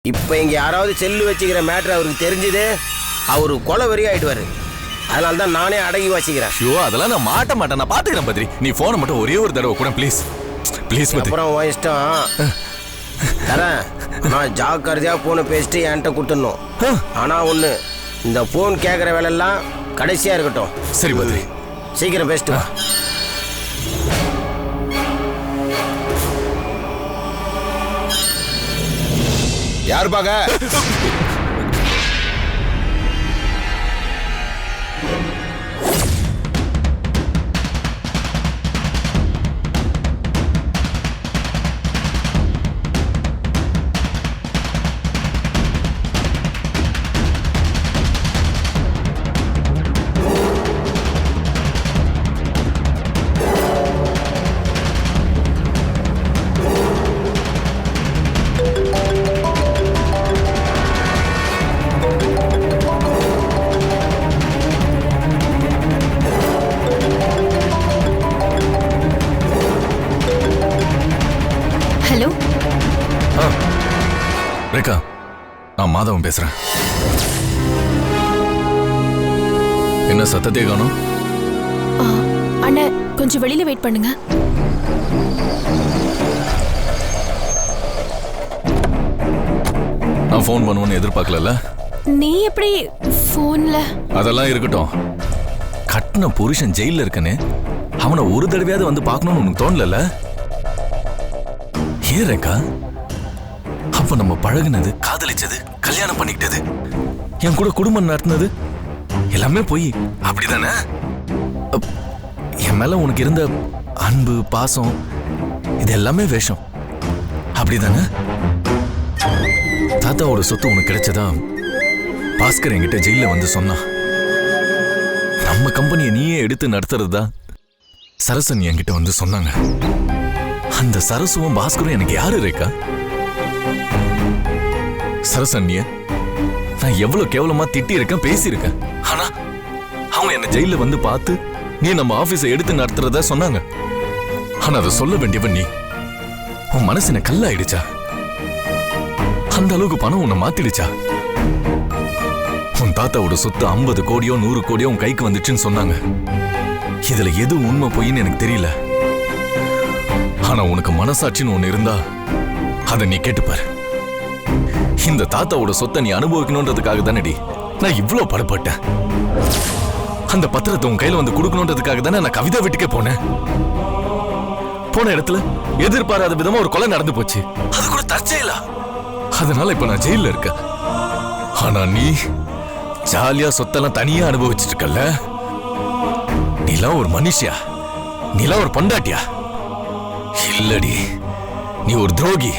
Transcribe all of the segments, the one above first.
இப்போ இங்க யாராவது செல்லு வச்சுக்கிற மேட்ரு அவருக்கு தெரிஞ்சது அவரு கொலை வெறி ஆயிடுவாரு. அதனால தான் நானே அடங்கி வாசிக்கிறேன். ஐயோ அதெல்லாம் நான் மாட்டேன், நான் பாத்துக்கிறேன் பத்ரி. நீ போனை மட்டும் ஒரே ஒரு தடவை கூட ப்ளீஸ் ப்ளீஸ். அப்புறம் உன் இஷ்டம் தரேன். நான் ஜாக்கிரதையா போனை பேசிட்டு என்கிட்ட கொடுத்துடணும். ஆனா ஒண்ணு, இந்த போன் கேட்குற வேலையெல்லாம் கடைசியா இருக்கட்டும். சரி பத்ரி, சீக்கிரம் பேசிட்டு வா. யார் பாக்க? ஹலோ ரேகா, நான் மாதவன் பேசுறேன். என்ன சத்தத்தை காணோம்? அண்ணா கொஞ்சம் வெளியில வெயிட் பண்ணுங்க. நான் ஃபோன் பண்ணுவேன்னு எதிர்பார்க்கல. நீ எப்படி போன்ல? அதெல்லாம் இருக்கட்டும். கட்டின புருஷன் ஜெயில இருக்கனே, அவனை ஒரு தடவையாவது வந்து பார்க்கணும்னு உனக்கு தோணல? ஏன் ரேகா, அப்ப நம்ம பழகுனது, காதலிச்சது, கல்யாணம் பண்ணிக்கிட்டது, என் கூட குடும்பம் நடத்தினது எல்லாமே போய் அப்படிதானே? என் மேல உனக்கு இருந்த அன்பு, பாசம், இது எல்லாமே வேஷம் அப்படிதானே? தாத்தாவோட சொத்து உனக்கு கிடைச்சதா பாஸ்கர் என்கிட்ட ஜெயில வந்து சொன்னா. நம்ம கம்பெனியை நீயே எடுத்து நடத்துறதா சரசன் என்கிட்ட வந்து சொன்னாங்க. அந்த சரசுவும் பாஸ்கரும் எனக்கு யாரு ரேகா? சரசன்ய நான் எவ்வளவு கேவலமா திட்டி இருக்கேன், பேசியிருக்கேன். ஆனா அவங்க என்ன ஜெயில வந்து பார்த்து நீ நம்ம ஆபீஸை எடுத்து நடத்துறதா சொன்னாங்க. ஆனா அதை சொல்ல வேண்டியவன் நீ. உன் மனசு என்ன கல்லாயிடுச்சா? அந்த அளவுக்கு பணம் உன்னை மாத்திடுச்சா? உன் தாத்தாவோட சொத்து 50 கோடியோ 100 கோடியோ உன் கைக்கு வந்துச்சுன்னு சொன்னாங்க. இதுல எது உண்மை பொய்ன்னு எனக்கு தெரியல. ஆனா உனக்கு மனசாட்சின்னு ஒண்ணு இருந்தா அதை நீ கேட்டுப்பாரு. இந்த தாத்தாவோட சொத்தை நீ அனுபவிக்கணும்ன்றதுக்காக தானடி நான் இவ்வளவு படப்பட்டேன். அந்த பத்திரத்தை உன் கையில வந்து கொடுக்கணும்ன்றதுக்காக தானே நான் கவிதா வீட்டுக்கே போனேன். போன இடத்துல எதிர்பாராத விதமா ஒரு கொலை நடந்து போச்சு. அது கூட தற்செயலா. அதனால இப்ப நான் ஜெயில இருக்கேன். ஆனா நீ ஜாலியா சொத்தெல்லாம் தனியா அனுபவிச்சுட்டு இருக்கல்ல. நீலாம் ஒரு மனுஷியா? நீலாம் ஒரு பொண்டாட்டியா? இல்லடி, நீ ஒரு துரோகி.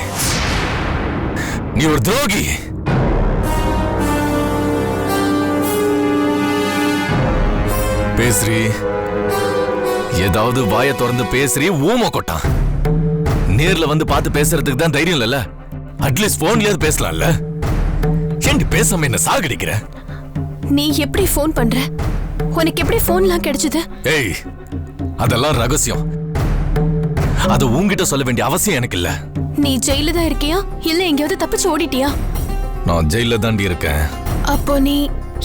நீ ஒரு துரோகி. பேசுறி, ஏதாவது வாயை திறந்து பேசுறி, ஊமை கொட்டான். நேர்ல வந்து பார்த்து பேசுறதுக்கு தான் தைரியம் இல்ல. அட்லீஸ்ட் போன்லயாவது பேசலாம்ல. ஏன்டி பேசாம என்ன சாகடிக்கிற? நீ எப்படி போன் பண்ற? உனக்கு எப்படி போன்லாம் கிடைச்சது? ஏய், அதெல்லாம் ரகசியம். அது உன்கிட்ட சொல்ல வேண்டிய அவசியம் எனக்கு இல்ல. நீ ஜெயில தான் இருக்கியா இல்ல எங்கயாவது தப்பிச்சு ஓடிட்டியா? நான் ஜெயில தாண்டி இருக்கேன். அப்போ நீ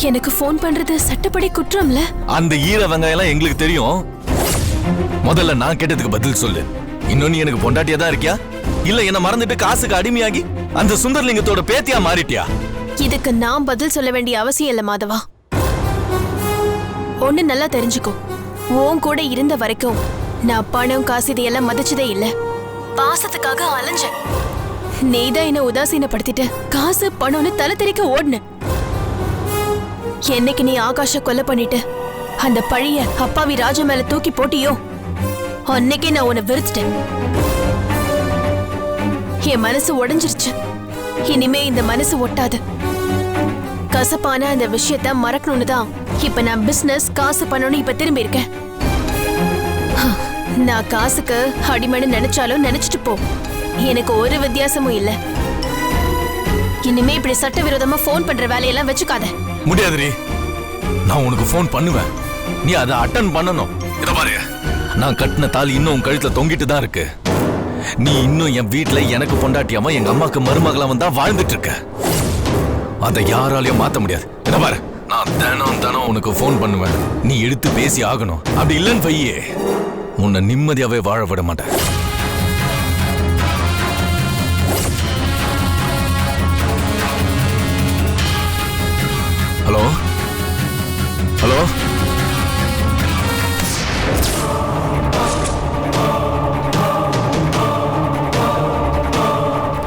எனக்கு போன் பண்றது சட்டப்படி குற்றம்ல? அந்த ஈர வெங்காயம் எல்லாம் எங்களுக்கு தெரியும். முதல்ல நான் கேட்டதுக்கு பதில் சொல்லு. இன்னும் நீ எனக்கு பொண்டாட்டியா தான் இருக்கியா இல்ல என்ன மறந்துட்டு காசுக்கு அடிமையாகி அந்த சுந்தர்லிங்கத்தோட பேத்தியா மாறிட்டியா? இதுக்கு நான் பதில் சொல்ல வேண்டிய அவசியம் இல்ல மாதவா. ஒண்ணு நல்லா தெரிஞ்சுக்கோ, உன் கூட இருந்த வரைக்கும் நான் பணம் காசு இதையெல்லாம் மதிச்சதே இல்ல. பாசத்துக்காக அலைஞ்சேன். நீதான் என்ன உதாசீனப்படுத்திட்டு காசு பணம்னு தலை தெறிக்க ஓடுன. என்னைக்கு நீ ஆகாஷ கொலை பண்ணிட்டு அந்த பழிய அப்பாவி ராஜா மேல தூக்கி போட்டியோ அன்னைக்கே நான் உன்னை வெறுத்துட்டேன். என் மனசு உடைஞ்சிருச்சு. இனிமே இந்த மனசு ஒட்டாது. கசப்பான அந்த விஷயத்த மறக்கணும்னு தான் இப்ப நான் பிசினஸ் காசு பண்ணணும்னு இப்ப திரும்பி இருக்கேன். நான் காசுக்கு அடிமனு நினைச்சாலும் நினைச்சிட்டு போ, எனக்கு ஒரு வித்தியாசமும் இல்ல. இனிமே இப்படி சட்டவிரோதமா போன் பண்ற வேலையெல்லாம் வச்சுக்காத. முடியாதுரி, நான் உனக்கு போன் பண்ணுவேன், நீ அதை அட்டன் பண்ணணும். இத பாரு, நான் கட்டின தாலி இன்னும் உன் கழுத்துல தொங்கிட்டு தான் இருக்கு. நீ இன்னும் என் வீட்டுல எனக்கு பொண்டாட்டியாம எங்க அம்மாக்கு மருமகளாம தான் வாழ்ந்துட்டு இருக்க. அதை யாராலையும் மாத்த முடியாது. என்ன பாரு, நான் தினம் உனக்கு போன் பண்ணுவேன், நீ எடுத்து பேசி ஆகணும். அப்படி இல்லைன்னு பையே உன்னை நிம்மதியாவே வாழ விட மாட்டேன். ஹலோ ஹலோ,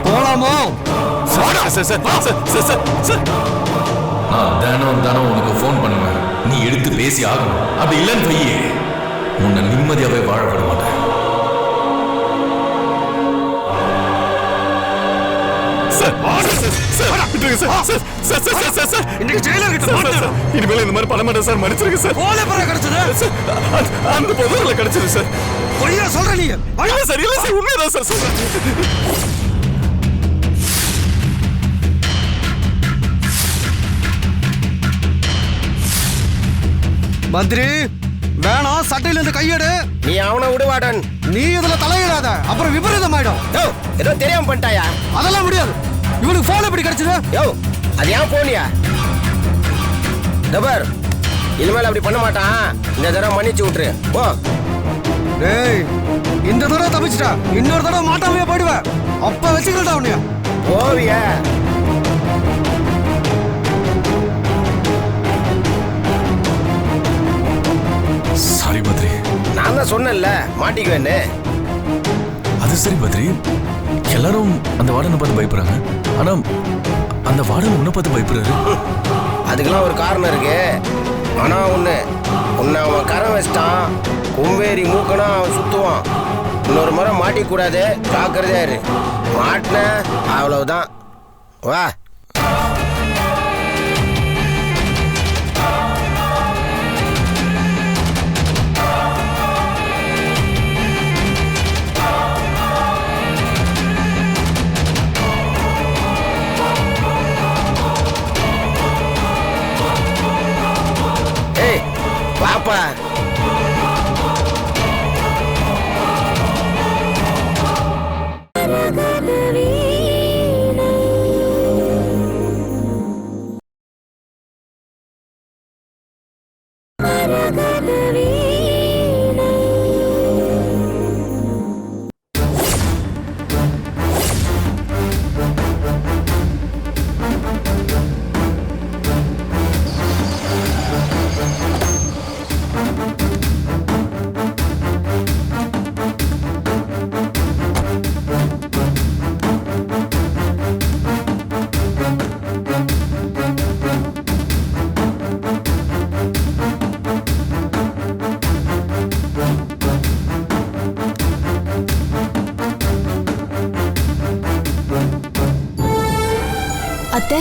போலாமோ? நான் தினம் உனக்கு போன் பண்ணுவேன், நீ எடுத்து பேசி ஆகணும். அப்படி இல்லைன்னு பையே உன்னை நிம்மதியாவே வாழ விட மாட்டேன். இனிமேல் இந்த மாதிரி பண்ண மாட்டேன் சார், மன்னிச்சிருங்க சார். அந்த பொதுவில் கிடைச்சது சார். சொல்ற நீ சார், இல்ல சார், உண்மைதான் சார் சொல்றேன். மந்திரி வேணாம், சட்டையில இருந்து கையெடு. நீ அவனை விடுவாடன். நீ இதுல தலையிடாத, அப்புறம் விபரீதம் ஆயிடும். யோ, ஏதோ தெரியாம பண்ணிட்டாயா? அதெல்லாம் முடியாது. இவனுக்கு போன் எப்படி கிடைச்சது? யோ, அது ஏன் போனியா? தபர், இனிமேல் அப்படி பண்ண மாட்டான். இந்த தடவை மன்னிச்சு விட்டுரு போ. டேய், இந்த தடவை தப்பிச்சிட்டா, இன்னொரு தடவை மாட்டாமையே போயிடுவேன். அப்ப வச்சுக்கிறா உன்னைய. போவியா? சாரி பத்ரி. நான் தான் சொன்னேன்ல மாட்டிக்குவேன்னு. அது சரி பத்ரி, எல்லாரும் அந்த வார்டனை பார்த்து பயப்படுறாங்க, ஆனா அந்த வார்டன் உன்னை பார்த்து பயப்படுறாரு. அதுக்கெல்லாம் ஒரு காரணம் இருக்கு. ஆனா உன்னை அவன் கரம் வச்சிட்டான். கும்பேரி மூக்கனா அவன் சுத்துவான். இன்னொரு முறை மாட்டிக்கூடாது, ஜாக்கிரதையா இரு. மாட்டின அவ்வளவுதான். வா. பாப்பா, அத்தை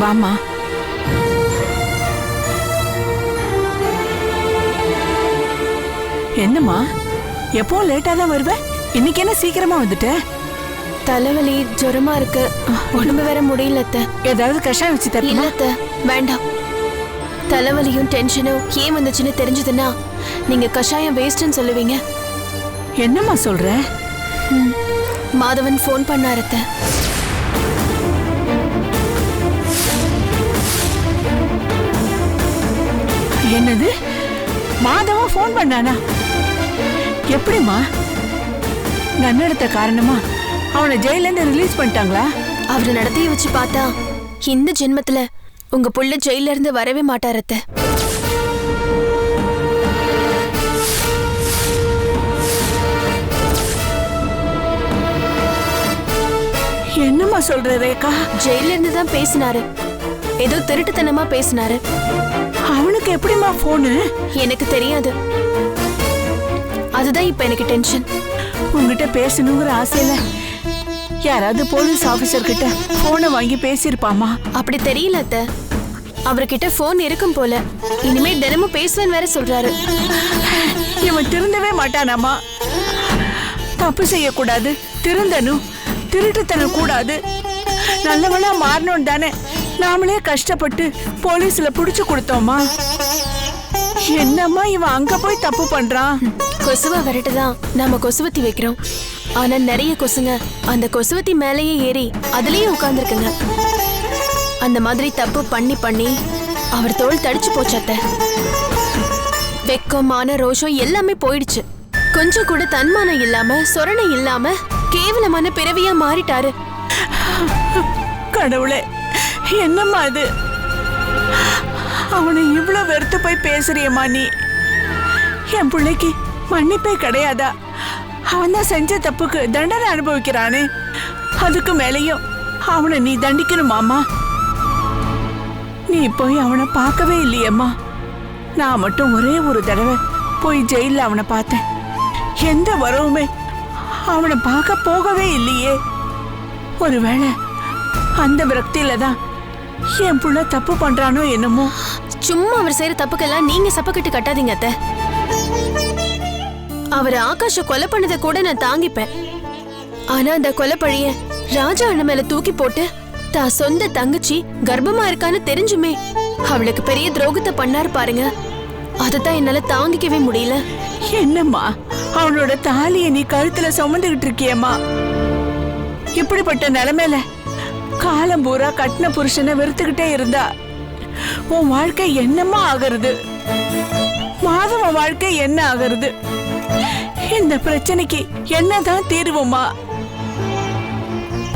வாமா. என்னம்மா, எப்போ லேட்டா தான் வருவ, இன்னைக்கு என்ன சீக்கிரமா வந்துட்ட? தலைவலி ஜுரமா இருக்கு, உடம்பு வேற முடியல அத்தை. ஏதாவது கஷாயம் வச்சு தரமா? இல்ல அத்தை, வேண்டாம். தலைவலியும் டென்ஷனும் ஏன் வந்துச்சுன்னு தெரிஞ்சதுன்னா நீங்க கஷாயம் வேஸ்ட்னு சொல்லுவீங்க. என்னம்மா சொல்ற? மாதவன் போன் பண்ணாரு அத்தை. என்னது, மாதவா போன் பண்ணானா? எப்படிமா? நன்னடத்த காரணமா அவனை ஜெயில இருந்து ரிலீஸ் பண்ணிட்டாங்களா? அவரை நடத்திய வச்சு பார்த்தா இந்த ஜென்மத்துல உங்க புள்ள ஜெயில இருந்து வரவே மாட்டாரு அத்தை. என்னம்மா சொல்ற ரேகா? ஜெயில இருந்து தான் பேசினாரு, ஏதோ திருட்டுத்தனமா பேசினாரு. அவனுக்கு எப்படிமா போனு? எனக்கு தெரியாது, அதுதான் இப்ப எனக்கு டென்ஷன். உங்ககிட்ட பேசணுங்கிற ஆசையில யாராவது போலீஸ் ஆபீசர் கிட்ட போனை வாங்கி பேசிருப்பாமா? அப்படி தெரியல அத்தை, அவர்கிட்ட போன் இருக்கும் போல. இனிமே தினமும் பேசுவேன் வேற சொல்றாரு. இவன் திருந்தவே மாட்டானாமா. தப்பு செய்யக்கூடாது, திருந்தனும், திருட்டுத்தனம் கூடாது, நல்லவனா மாறணும் தானே நாமளே கஷ்டப்பட்டு போலீஸ்ல புடிச்சு கொடுத்தோமா. என்னம்மா இவன் அங்க போய் தப்பு பண்றான்? கொசுவை விரட்டுதான் நாம கொசுவத்தி வைக்கிறோம். ஆனா நிறைய கொசுங்க அந்த கொசுவத்தி மேலேயே ஏறி அதுலயே உட்கார்ந்துருக்குங்க. அந்த மாதிரி தப்பு பண்ணி பண்ணி அவர் தோள் தடிச்சு போச்சு அத்தை. வெக்கமான ரோஷம் எல்லாமே போயிடுச்சு. கொஞ்சம் கூட தன்மானம் இல்லாம சொரணை இல்லாம கேவலமான பிறவியா மாறிட்டாரு. கடவுளே, என்னம்மா இது? அவனை இவ்வளவு வெறுத்து போய் பேசுறியம்மா நீ? என் பிள்ளைக்கு மன்னிப்பே கிடையாதா? அவன் தான் செஞ்ச தப்புக்கு தண்டனை அனுபவிக்கிறானே, அதுக்கு மேலேயும் அவனை நீ தண்டிக்கணுமாமா? நீ போய் அவனை பார்க்கவே இல்லையம்மா. நான் மட்டும் ஒரே ஒரு தடவை போய் ஜெயில அவனை பார்த்தேன். எந்த வரவுமே அவனை பார்க்க போகவே இல்லையே. ஒருவேளை அந்த விரக்தியில தான் என் புள்ள தப்பு பண்றானோ என்னமோ. சும்மா அவர் செய்யற தப்புக்கெல்லாம் நீங்க சப்பக்கட்டு கட்டாதீங்க அத்தை. அவர் ஆகாஷ கொலை பண்ணதை கூட நான் தாங்கிப்பேன். ஆனா அந்த கொலைப்பழிய ராஜா அண்ணன் மேல தூக்கி போட்டு தான் சொந்த தங்கச்சி கர்ப்பமா இருக்கான்னு தெரிஞ்சுமே அவளுக்கு பெரிய துரோகத்தை பண்ணாரு பாருங்க. அதத்தான் என்னால தாங்கிக்கவே முடியல. என்னம்மா, அவனோட தாலியை நீ கழுத்துல சுமந்துகிட்டு இருக்கியம்மா. இப்படிப்பட்ட நிலைமையில காலம் பூரா கட்டின புருஷனை வெறுத்துக்கிட்டே இருந்தா உன் வாழ்க்கை என்னம்மா ஆகிறது? மாதவ வாழ்க்கை என்ன ஆகிறது? இந்த பிரச்சனைக்கு என்னதான் தீர்வுமா?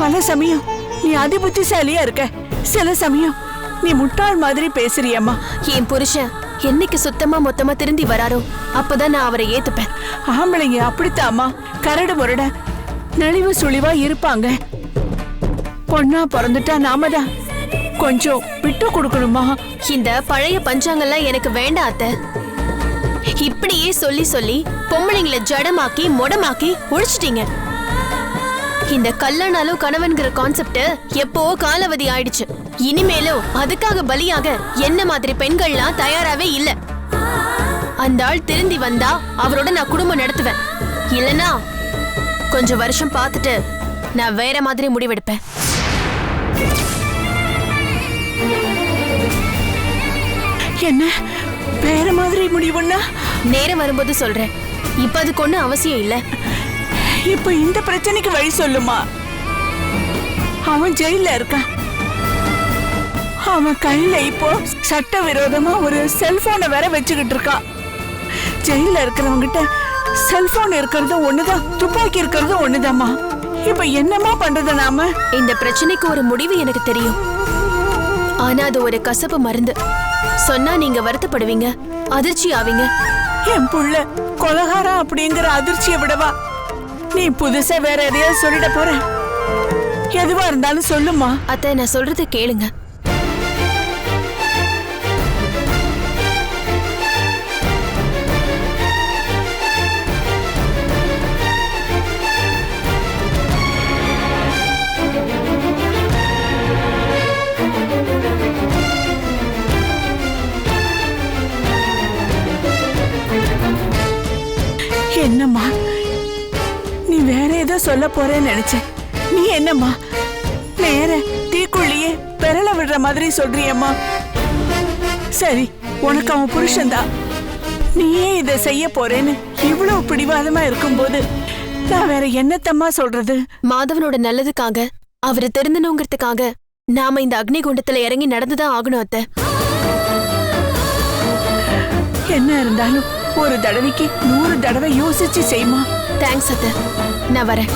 பல சமயம் நீ அதிபுத்திசாலியா இருக்க, சில சமயம் நீ முட்டாள் மாதிரி பேசுறியம்மா. என் புருஷன் என்னைக்கு சுத்தமா மொத்தமா திருந்தி வராரோ அப்பதான் நான் அவரை ஏத்துப்பேன். ஆம்பளைங்க அப்படித்தாம்மா கரடு முரட நலிவு சுழிவா இருப்பாங்க. பொண்ணா பிறந்துட்டா நாம தான் கொஞ்சம் விட்டு கொடுக்கணுமா? இந்த பழைய பஞ்சாங்கெல்லாம் எனக்கு வேண்டாம் அத்தை. இப்படியே சொல்லி சொல்லி பொம்பளைங்களை ஜடமாக்கி மொடமாக்கி ஒழிச்சிட்டீங்க. இந்த கல்யாணாலும் கணவன்கிற கான்செப்ட் எப்போ காலாவதி ஆயிடுச்சு. இனிமேலும் அதுக்காக பலியாக என்ன மாதிரி பெண்கள்லாம் தயாராவே இல்ல. அந்த ஆள் திருந்தி வந்தா அவரோட நான் குடும்பம் நடத்துவேன். இல்லனா கொஞ்சம் வருஷம் பார்த்துட்டு நான் வேற மாதிரி முடிவெடுப்பேன். என்ன வேற மாதிரி முடிவுன்னா? நேரம் வரும்போது சொல்றேன். இப்ப அதுக்கு ஒண்ணும் அவசியம் இல்ல. இப்ப இந்த பிரச்சனைக்கு வழி சொல்லுமா? அவன் ஜெயில இருக்கான். அவன் கையில இப்போ சட்ட விரோதமா ஒரு செல்போனை வேற வச்சுக்கிட்டு இருக்கான். ஜெயில இருக்கிறவங்கிட்ட செல்போன் இருக்கிறது ஒண்ணுதான், துப்பாக்கி இருக்கிறது ஒண்ணுதாம்மா. இப்ப என்னமா பண்றது நாம? இந்த பிரச்சனைக்கு ஒரு முடிவு எனக்கு தெரியும். ஆனா அது ஒரு கசப்பு மருந்து. சொன்னா நீங்க வருத்தப்படுவீங்க, அதிர்ச்சி ஆவீங்க. என் புள்ள கொலகாரா அப்படிங்கிற அதிர்ச்சியை விடவா நீ புதுசா வேற எதையாவது சொல்லிட போற? எதுவா இருந்தாலும் சொல்லுமா. அத்தை, நான் சொல்றதை கேளுங்க. என்னம்மா, நீ வேற ஏதோ சொல்ல போறேன்னு நினைச்சேன். நீ என்னம்மா நேர தீக்குள்ளியே பெரள விடுற மாதிரி சொல்றியம்மா? சரி, உனக்கு அவன் புருஷன்தான், நீயே இதை செய்ய போறேன்னு இவ்வளவு பிடிவாதமா இருக்கும்போது நான் வேற என்னத்தம்மா சொல்றது? மாதவனோட நல்லதுக்காக, அவரு திருந்தணுங்கிறதுக்காக நாம இந்த அக்னி குண்டத்துல இறங்கி நடந்துதான் ஆகணும் அத்தை. என்ன இருந்தாலும் ஒரு தடவைக்கு 100 தடவை யோசிச்சு செய்யுமா. தேங்க்ஸ் அத்தை, நான் வரேன்.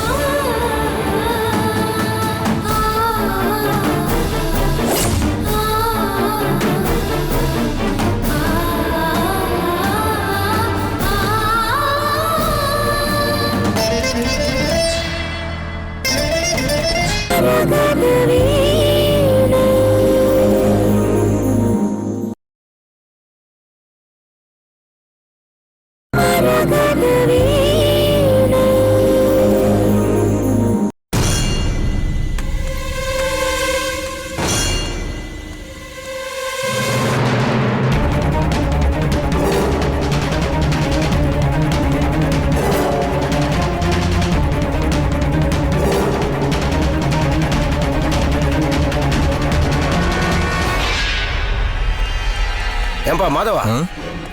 ஏன்பா மாதவா,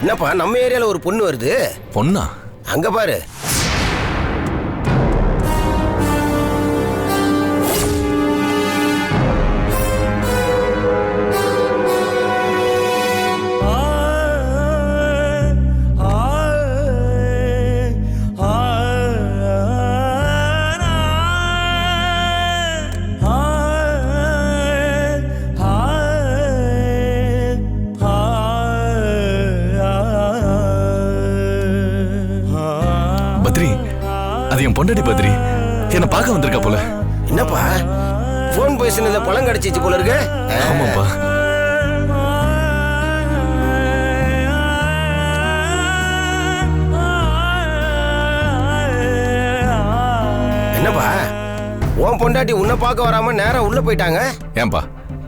என்னப்பா நம்ம ஏரியால ஒரு பொண்ணு வருது. பொண்ணா? அங்க பாரு. பத்ரி, அது என் பொண்டாட்டி பத்ரி. என்ன பார்க்க வந்திருக்கா போல. என்னப்பா போன் பேசுனதுல பழம் கிடைச்சிச்சு போல இருக்கு. ஆமாப்பா. என்னப்பா உன் பொண்டாட்டி உன்னை பார்க்க வராம நேரா உள்ள போயிட்டாங்க. ஏன்பா,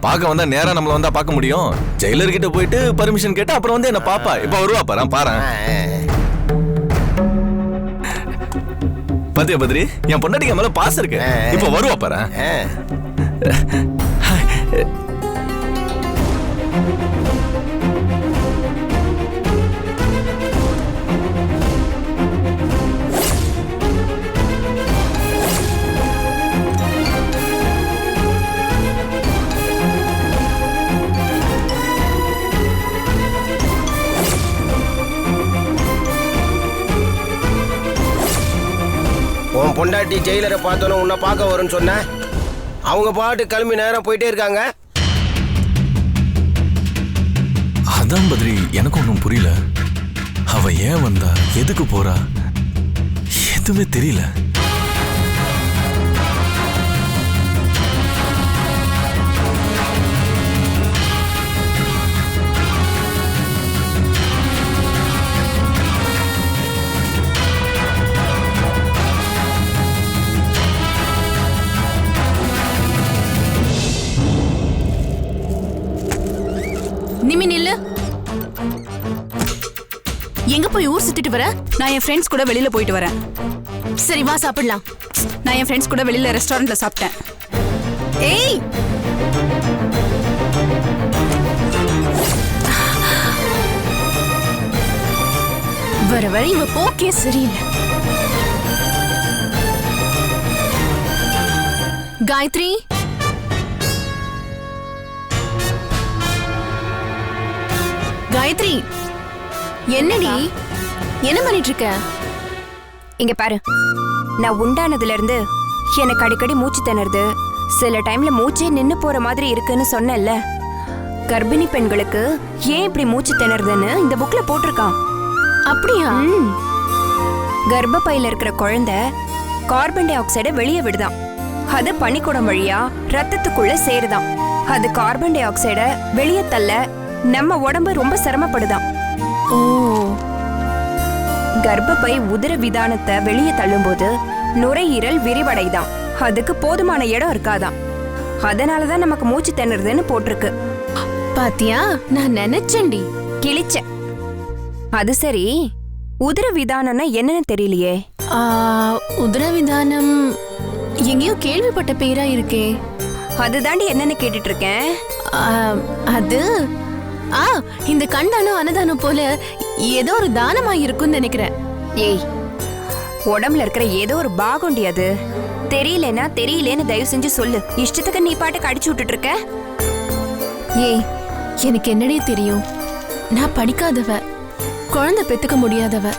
பார்க்க வந்தா நேரா நம்மள வந்தா பார்க்க முடியும்? ஜெயிலர் கிட்ட போயிட்டு பர்மிஷன் கேட்டு அப்புறம் வந்து என்ன பாப்பா. இப்ப வருவா பாரு, பாரு. பாத்தியா பத்ரி, என் பொண்டாட்டிக்கு மேல பாசம் இருக்கு. இப்ப வருவா பாரு. உன் பொண்டாட்டி ஜெயிலரை பார்த்தோன்னு உன்னை பார்க்க வரும்னு சொன்ன. அவங்க பாட்டு கிளம்பி நேரம் போயிட்டே இருக்காங்க. அதான் பத்ரி, எனக்கு ஒன்றும் புரியல. அவ ஏன் வந்தா, எதுக்கு போறா, எதுவுமே தெரியல. நிமி நில்லு. எங்க போய் ஊர் சுத்திட்டு வர? நான் என் ஃப்ரெண்ட்ஸ் கூட வெளியில போயிட்டு வரேன். சரி வா சாப்பிடலாம். நான் என் ஃப்ரெண்ட்ஸ் கூட வெளியில ரெஸ்டாரண்ட்ல சாப்பிட்டேன். ஏய், வர வர இவ போக்கே சரியில்லை. காயத்ரி, காயத்ரி, என்னடி என்ன பண்ணிட்டு இருக்க? இங்க பாரு, நான் உண்டானதுல இருந்து எனக்கு அடிக்கடி மூச்சு திணறுது, சில டைம்ல மூச்சே நின்னு போற மாதிரி இருக்குன்னு சொன்னேன்ல. கர்ப்பிணி பெண்களுக்கு ஏன் இப்படி மூச்சு திணறுதுன்னு இந்த புக்ல போட்டிருக்கான். அப்படியா? கர்ப்பப்பையில இருக்கிற குழந்தை கார்பன் டை ஆக்சைடை வெளியே விடுதான். அது பனிக்குடம் வழியா ரத்தத்துக்குள்ள சேருதான். அது கார்பன் டை ஆக்சைடை வெளியே தள்ள நம்ம உடம்பு ரொம்ப சிரமப்படுதாம். ஓ, கர்ப்பப்பை உதர விதானத்தை வெளியே தள்ளும்போது நுரையீரல் விரிவடைதான். அதுக்கு போதுமான இடம் இருக்காதான். அதனாலதான் நமக்கு மூச்சு திணறுதுன்னு போட்டிருக்கு. பாத்தியா, நான் நினைச்சேன்டி. கிழிச்ச. அது சரி, உதர விதானம்னா என்னன்னு தெரியலையே. உதரவிதானம் எங்கேயோ கேள்விப்பட்ட பேரா இருக்கே. அதுதாண்டி என்னன்னு கேட்டுட்டு இருக்கேன். அது இந்த கண்டானம் அன்னதானம் போல ஏதோ ஒரு தானமா இருக்கும்னு நினைக்கிறேன். ஏய், உடம்புல இருக்கிற ஏதோ ஒரு பாகண்டி அது. தெரியலனா தெரியலேன்னு தயவு செஞ்சு சொல்லு. இஷ்டத்துக்கு நீ பாட்டுக்கு அடிச்சு விட்டுட்டு இருக்க. ஏய், எனக்கு என்னடே தெரியும்? நான் படிக்காதவ, குழந்தை பெத்துக்க முடியாதவ.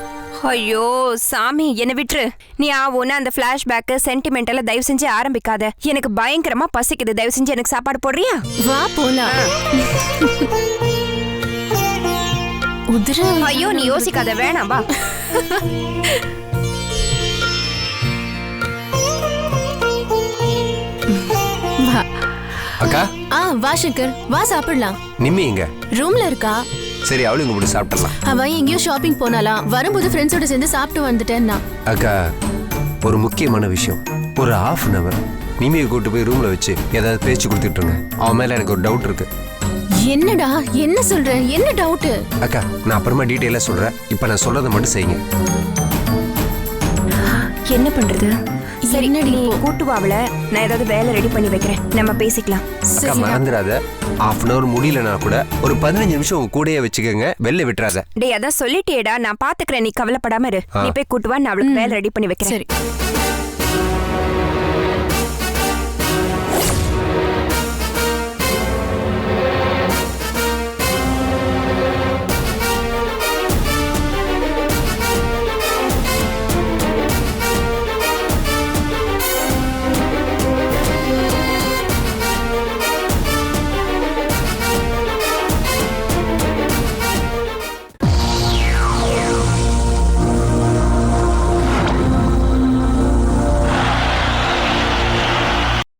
ஐயோ சாமி, என்ன விட்டுரு. நீ ஆவோன்னு அந்த பிளாஷ்பேக் சென்டிமெண்டல தயவு செஞ்சு ஆரம்பிக்காத. எனக்கு பயங்கரமா பசிக்குது. தயவு செஞ்சு எனக்கு சாப்பாடு போடுறியா? வா போலாம். உதிர. ஐயோ நீ யோசிக்காத, வேணாம் வா. வா. அக்கா, வா சங்கர், வா சாப்பிடலாம். நிம்மி எங்க? ரூம்ல இருக்கா. சரி, அவளும் இங்க சாப்பிடலாம். அவ எங்கேயோ ஷாப்பிங் போனாலாம். வரும்போது ஃப்ரெண்ட்ஸோட சேர்ந்து சாப்பிட்டு வந்துட்டேன்னா. அக்கா, ஒரு முக்கியமான விஷயம். ஒரு ½ an hour நிம்மியை கூட்டு போய் ரூம்ல வச்சு ஏதாவது பேச்சு கொடுத்துட்டுருங்க. அவன் மேல எனக்கு ஒரு டவுட் இருக்கு. என்னடா, என்ன சொல்ற? என்ன டவுட்? அக்கா, நான் அப்புறமா டீட்டெயிலா சொல்றேன். இப்ப நான் சொல்றதை மட்டும் செய்யுங்க. என்ன பண்றது? சரி, என்னடி நீ கூட்டு வாவல. நான் ஏதாவது வேலை ரெடி பண்ணி வைக்கிறேன், நம்ம பேசிக்கலாம். அக்கா, மறந்துடாத. half அன் அவர் முடியலனா கூட ஒரு 15 நிமிஷம் உங்க கூடயே வச்சுக்கோங்க, வெளில விட்டுறாத. டேய் அதான் சொல்லிட்டேடா, நான் பாத்துக்கிறேன், நீ கவலைப்படாம இரு. நீ போய் கூட்டு வா, நான் அவளுக்கு வேலை ரெடி பண்ணி வைக்கிறேன். சரி.